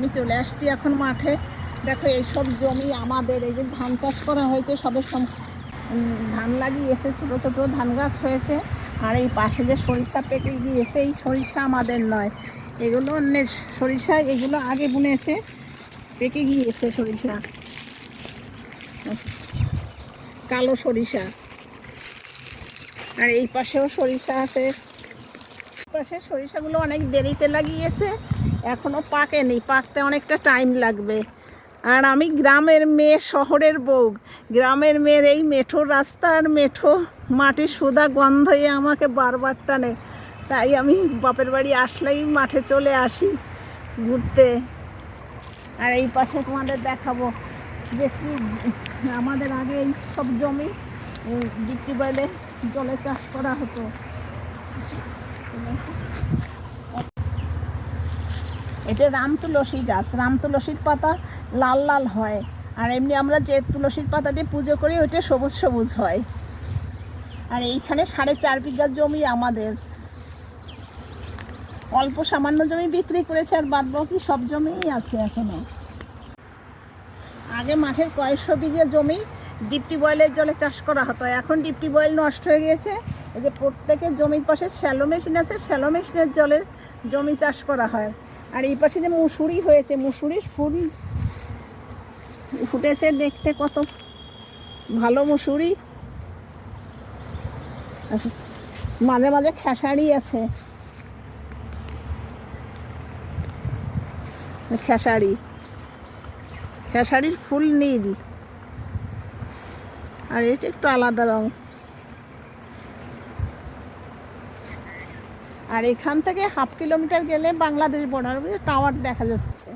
আমি চলে আসছি এখন মাঠে। দেখো এইসব জমি আমাদের, এই যে ধান চাষ করা হয়েছে, সবের ধান লাগিয়েছে, ছোটো ছোটো ধান গাছ হয়েছে। আর এই পাশে যে সরিষা পেকে গিয়েছে, এই সরিষা আমাদের নয়, এগুলো অন্যের সরিষা। এগুলো আগে বুনেছে, পেকে গিয়েছে সরিষা, কালো সরিষা। আর এই পাশেও সরিষা আছে। পাশে সরিষাগুলো অনেক দেরিতে লাগিয়েছে, এখনও পাকেনি, পাকতে অনেকটা টাইম লাগবে। আর আমি গ্রামের মেয়ে, শহরের বউ। গ্রামের মেয়ের এই মেঠো রাস্তার মেঠো মাটির সুদা গন্ধয়ে আমাকে বারবার টানে। তাই আমি বাপের বাড়ি আসলেই মাঠে চলে আসি ঘুরতে। আর এই পাশে তোমাদের দেখাবো যে কি আমাদের আগে এই সব জমি টিউবওয়েলে জলে চাষ করা হতো। এটা রাম তুলসী গাছ, রাম তুলসীর পাতা লাল লাল হয়। আর এমনি আমরা যে তুলসীর পাতা দিয়ে পুজো করি ওইটা সবুজ সবুজ হয়। আর এইখানে 4.5 বিঘা জমি আমাদের। অল্প সামান্য জমি বিক্রি করেছে, আর বাদ বাকি সব জমিই আছে এখনো। আগে মাঠের কয়েকশো বিঘা জমি ডিপ টিউবওয়েলের জলে চাষ করা হতো, এখন ডিপ টিউবওয়েল নষ্ট হয়ে গিয়েছে। এই যে প্রত্যেকের জমির পাশে শ্যালো মেশিন আছে, শ্যালো মেশিনের জলে জমি চাষ করা হয়। আর এই পাশে যে মুসুরি হয়েছে, মুসুরির ফুল ফুটেছে, দেখতে কত ভালো মুসুরি। মাঝে মাঝে খেসারি আছে, খেসারির ফুল নীল, আর এটা একটু আলাদা রং। আর এখান থেকে 1/2 কিলোমিটার গেলে বাংলাদেশ বর্ডার টাওয়ার দেখা যাচ্ছে।